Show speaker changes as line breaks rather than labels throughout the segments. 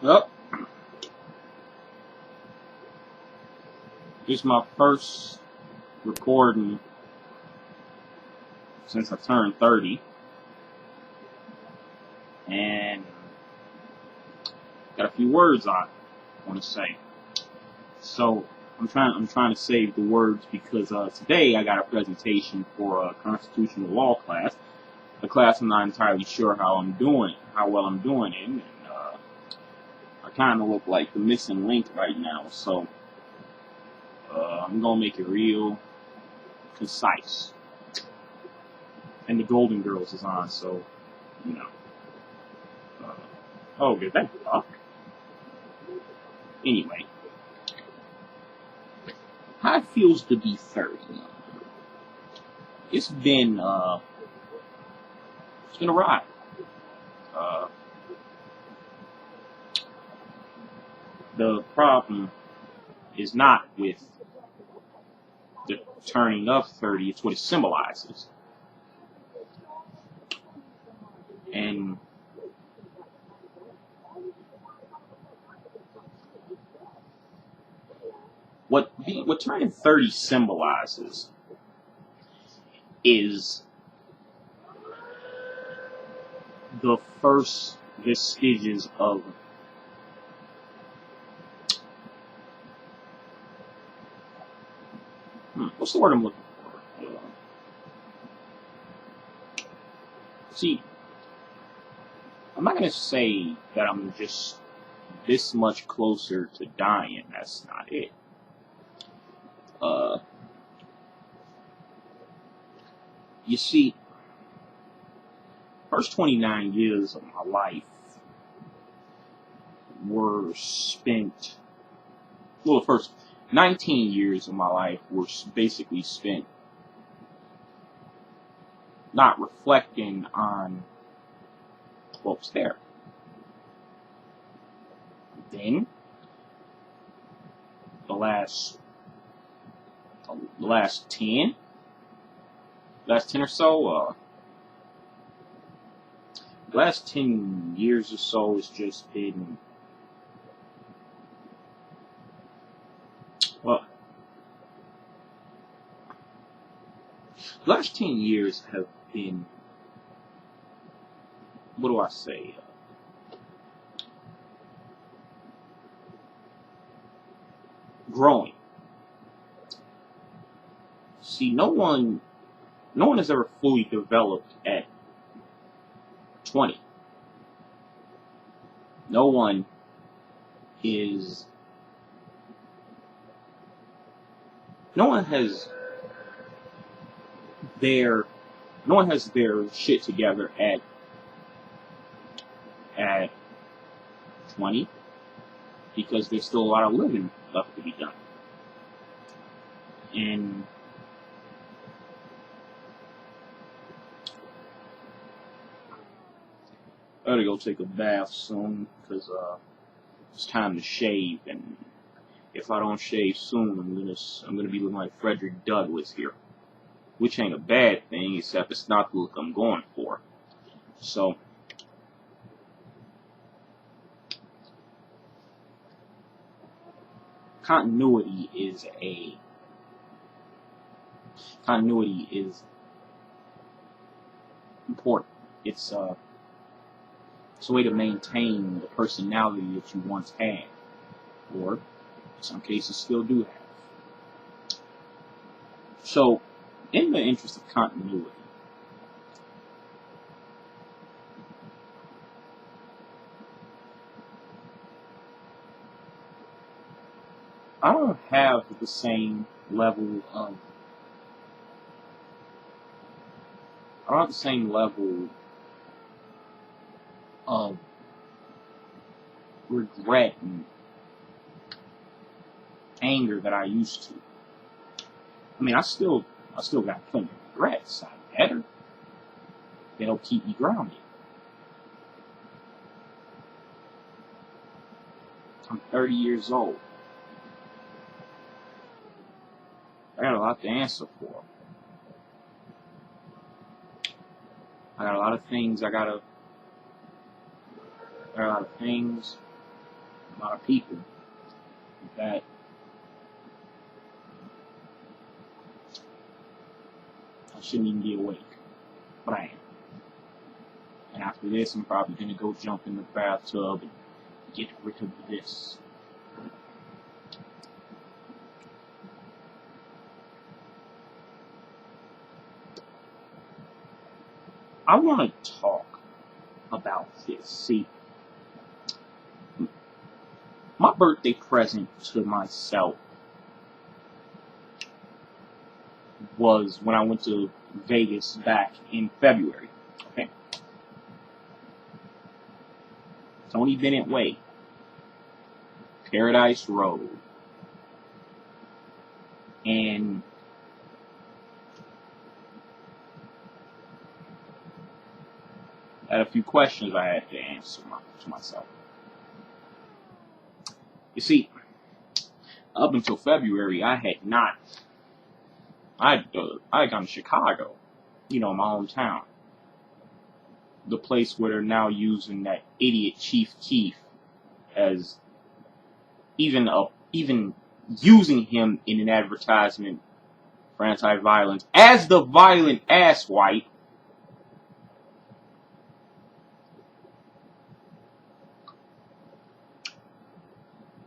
Well, this is my first recording since I turned 30, and got a few words I want to say. So I'm trying to save the words because today I got a presentation for a constitutional law class, a class I'm not entirely sure how well I'm doing in, and I kind of look like the missing link right now. So I'm gonna make it real concise. And the Golden Girls is on, so you know. Oh, did that fuck? Anyway, how it feels to be 30. It's been a ride. The problem is not with the turning of 30, it's what it symbolizes. And what turning 30 symbolizes is the first vestiges of what's the word I'm looking for? See, I'm not going to say that I'm just this much closer to dying. That's not it. You see, first 29 years of my life were spent, well, the first 19 years of my life were basically spent not reflecting on what was there. Then, the last 10 or so, the last 10 years or so has just been, well, the last 10 years have been, what do I say, growing. See, no one has ever fully developed at 20. No one has their shit together at 20, because there's still a lot of living left to be done. And I gotta go take a bath soon, because it's time to shave, and if I don't shave soon, I'm gonna be looking like Frederick Douglass here, which ain't a bad thing, except it's not the look I'm going for. So, continuity is important. It's a way to maintain the personality that you once had, or in some cases still do have. So, in the interest of continuity, I don't have the same level of regret and anger that I used to. I mean, I still got plenty of regrets. I'm better. They help keep me grounded. I'm 30 years old. I got a lot to answer for. I got a lot of things a lot of people that I shouldn't even be awake, but I am. And after this, I'm probably gonna go jump in the bathtub and get rid of this. I want to talk about this. See, my birthday present to myself was when I went to Vegas back in February. Okay, Tony Bennett Way, Paradise Road, and I had a few questions I had to answer to myself. You see, up until February, I had gone to Chicago, my hometown, the place where they're now using that idiot Chief Keef as even using him in an advertisement for anti-violence as the violent asswipe.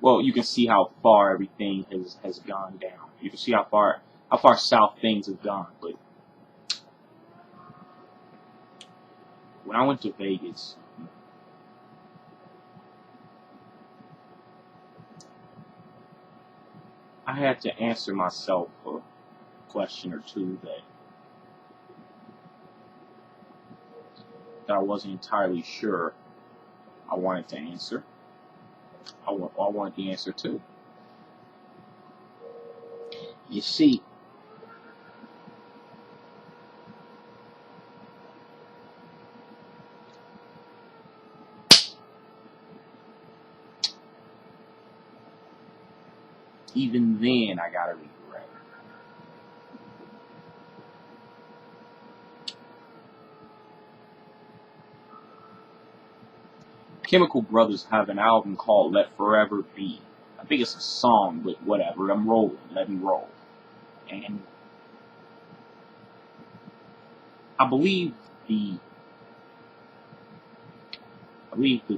Well, you can see how far everything has gone down. You can see how far south things have gone. But when I went to Vegas, I had to answer myself a question or two that I wasn't entirely sure I wanted to answer. I wanted the answer too. You see, even then I gotta regret. Chemical Brothers have an album called Let Forever Be. I think it's a song, but whatever. I'm rolling. Let me roll. And I believe the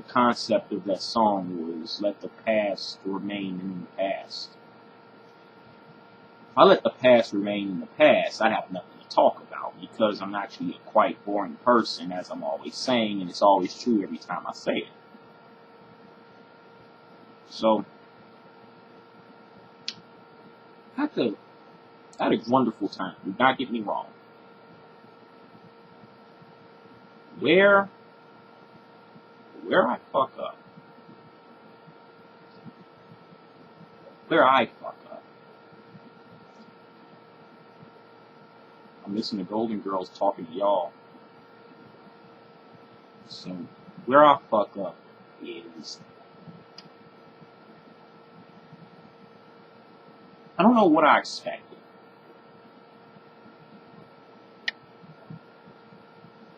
concept of that song was let the past remain in the past. If I let the past remain in the past, I have nothing to talk about because I'm actually a quite boring person, as I'm always saying, and it's always true every time I say it. So, I had a wonderful time. Do not get me wrong. Where I fuck up. Where I fuck up. I'm listening to Golden Girls talking to y'all. So, where I fuck up is, I don't know what I expected.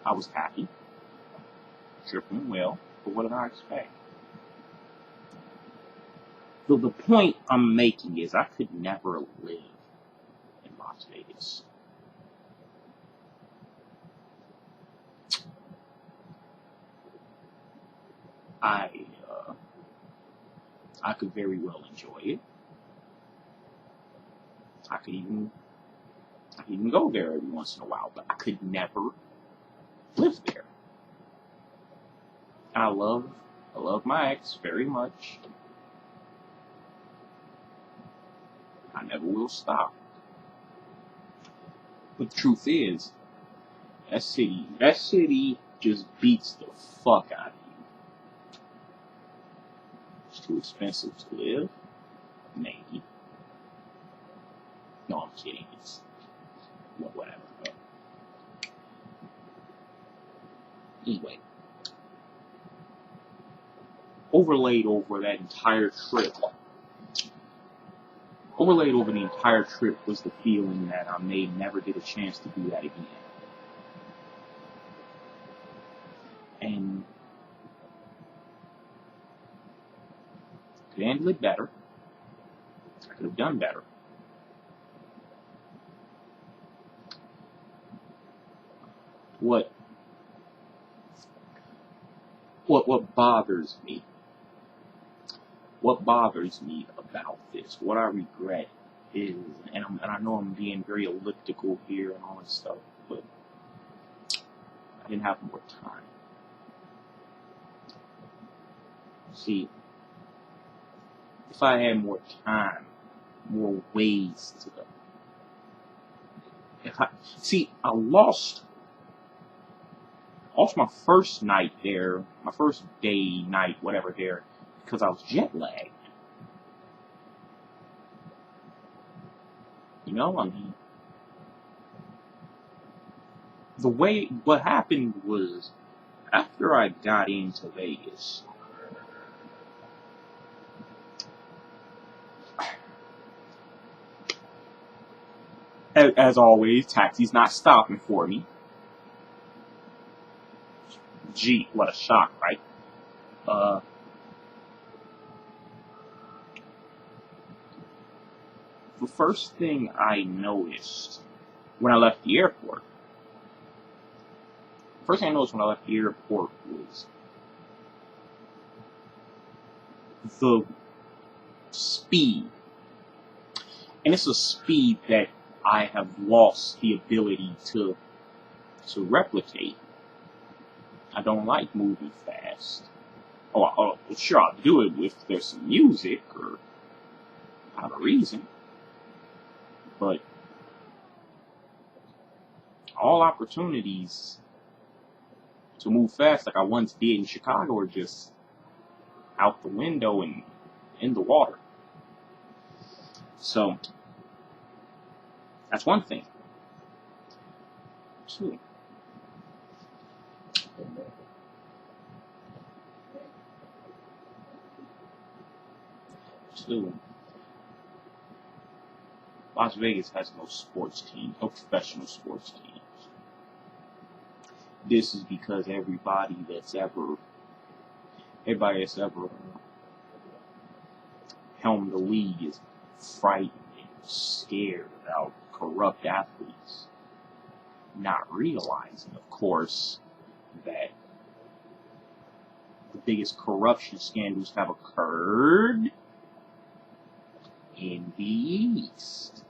I was happy, tripping well, but what did I expect? So the point I'm making is I could never live in Las Vegas. I could very well enjoy it. I could even go there every once in a while, but I could never live there. And I love my ex very much. I never will stop. But the truth is, that city just beats the fuck out of you. It's too expensive to live, maybe. No, I'm kidding. It's whatever. But anyway, overlaid over the entire trip was the feeling that I may never get a chance to do that again. And could handle it better. I could have done better. What bothers me? What bothers me about this, what I regret is, and I know I'm being very elliptical here and all this stuff, but I didn't have more time. See, if I had more time, more ways to go. I lost my first night there, my first day, night, whatever there, because I was jet lagged. You know, I mean, what happened was, after I got into Vegas, as always, taxi's not stopping for me. Gee, what a shock, right? The first thing I noticed when I left the airport, was the speed. And it's a speed that I have lost the ability to replicate. I don't like moving fast. Sure, I'll do it if there's some music or out of reason. But all opportunities to move fast like I once did in Chicago are just out the window and in the water. So, that's one thing. Two. Las Vegas has no sports team, no professional sports teams. This is because everybody that's ever helmed the league is frightened and scared about corrupt athletes, not realizing, of course, that the biggest corruption scandals have occurred in the East.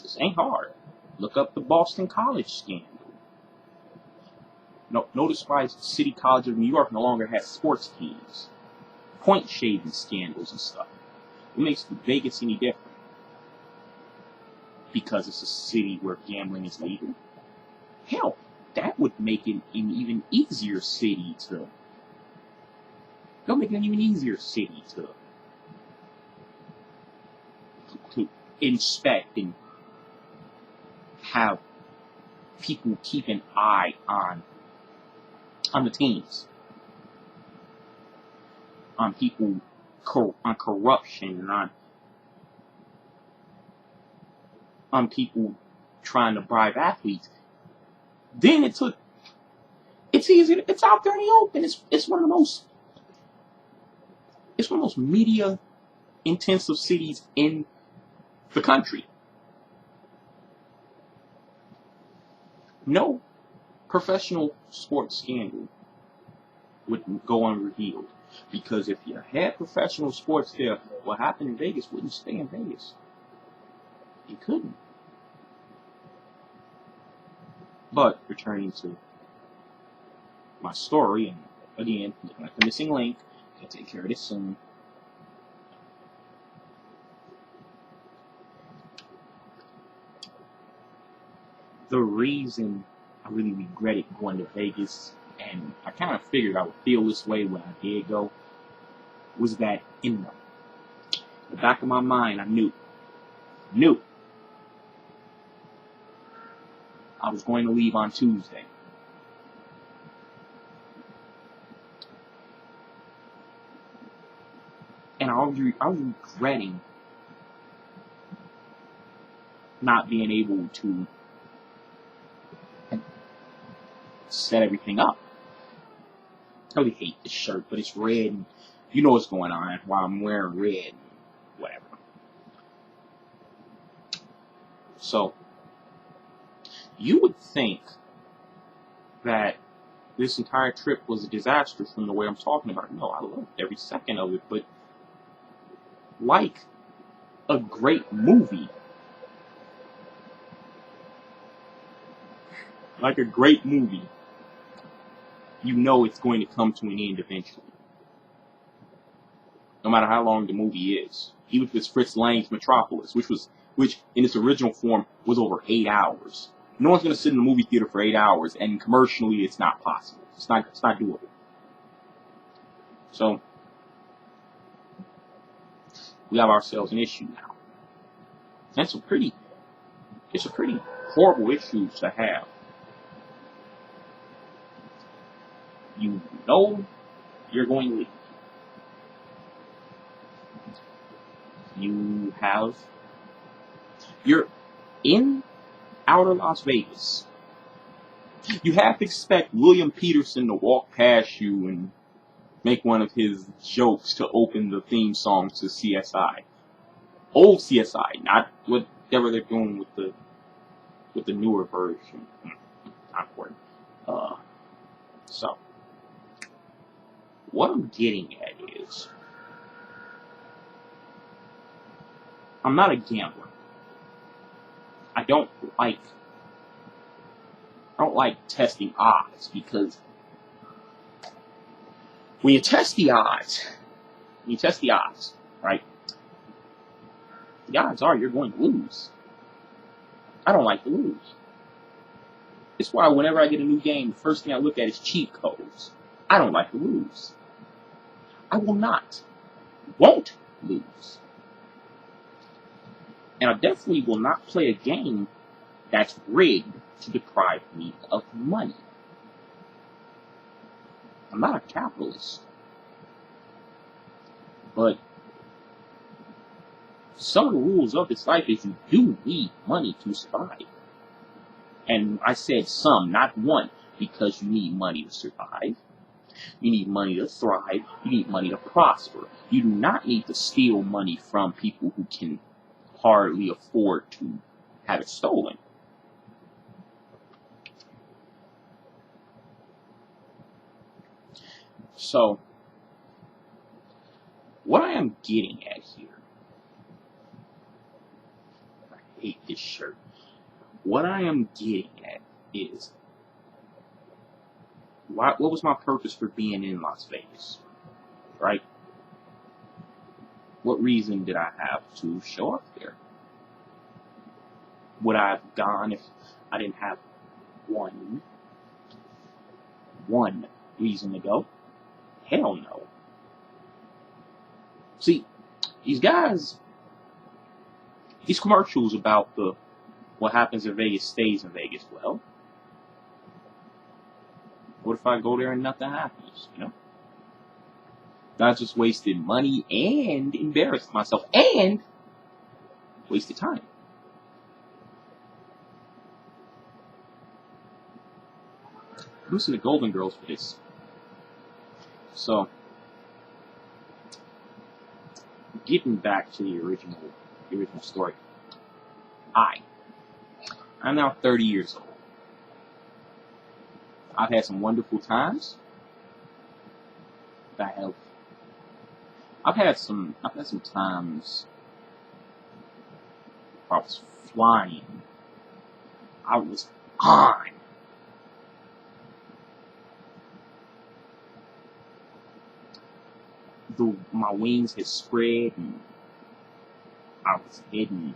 This ain't hard. Look up the Boston College scandal. Notice why City College of New York no longer has sports teams. Point shaving scandals and stuff. What makes Vegas any different? Because it's a city where gambling is legal? Hell, that would make it an even easier city to inspect and have people keep an eye on the teams, on people, on corruption, and on people trying to bribe athletes. Then it's easy. It's out there in the open. It's one of the most media intensive cities in the country. No professional sports scandal would go unrevealed, because if you had professional sports there, what happened in Vegas wouldn't stay in Vegas. It couldn't. But returning to my story, and again, looking at the missing link, I'll take care of this soon. The reason I really regretted going to Vegas, and I kind of figured I would feel this way when I did go, was that in the back of my mind, I knew I was going to leave on Tuesday. And I was regretting not being able to set everything up. I really hate this shirt, but it's red and You know what's going on, why I'm wearing red, whatever. So, you would think that this entire trip was a disaster from the way I'm talking about it. No, I loved every second of it, but like a great movie, you know it's going to come to an end eventually. No matter how long the movie is. Even if it's Fritz Lang's Metropolis, which in its original form was over 8 hours. No one's going to sit in the movie theater for 8 hours, and commercially it's not possible. It's not doable. So, we have ourselves an issue now. And it's a pretty horrible issue to have. You know you're going to leave. You're in outer Las Vegas. You have to expect William Peterson to walk past you and make one of his jokes to open the theme song to CSI. Old CSI, not whatever they're doing with the newer version. Not important. So, what I'm getting at is, I'm not a gambler. I don't like testing odds, because when you test the odds, right? The odds are you're going to lose. I don't like to lose. It's why whenever I get a new game, the first thing I look at is cheat codes. I don't like to lose. I won't lose. And I definitely will not play a game that's rigged to deprive me of money. I'm not a capitalist. But some of the rules of this life is you do need money to survive. And I said some, not one, because you need money to survive. You need money to thrive. You need money to prosper. You do not need to steal money from people who can hardly afford to have it stolen. So, what I am getting at here, I hate this shirt. What I am getting at is, what was my purpose for being in Las Vegas, right? What reason did I have to show up there? Would I have gone if I didn't have one reason to go? Hell no. See, these commercials about what happens in Vegas stays in Vegas. Well, what if I go there and nothing happens, you know? I just wasted money and embarrassed myself and wasted time. I'm listening to Golden Girls for this. So, getting back to the original story. I'm now 30 years old. I've had some wonderful times. I've had some times I was flying. I was on. My wings had spread and I was heading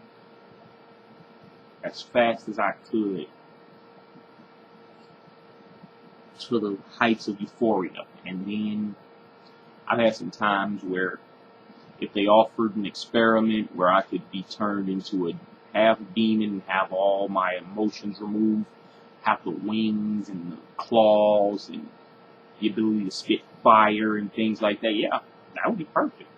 as fast as I could to the heights of euphoria. And then I've had some times where if they offered an experiment where I could be turned into a half demon, have all my emotions removed, have the wings and the claws and the ability to spit fire and things like that, yeah, that would be perfect.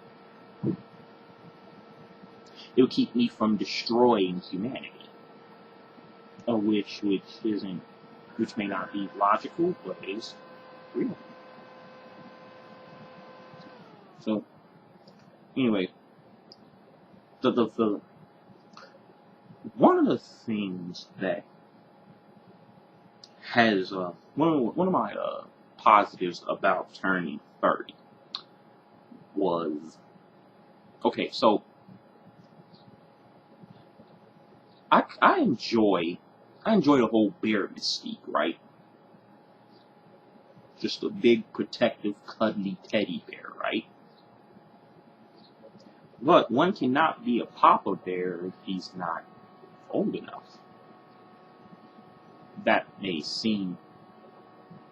It would keep me from destroying humanity, which may not be logical, but is real. So, anyway, the one of the things that has one of my positives about turning 30 was, okay, so I enjoy the whole bear mystique, right? Just a big, protective, cuddly teddy bear, right? But one cannot be a papa bear if he's not old enough. That may seem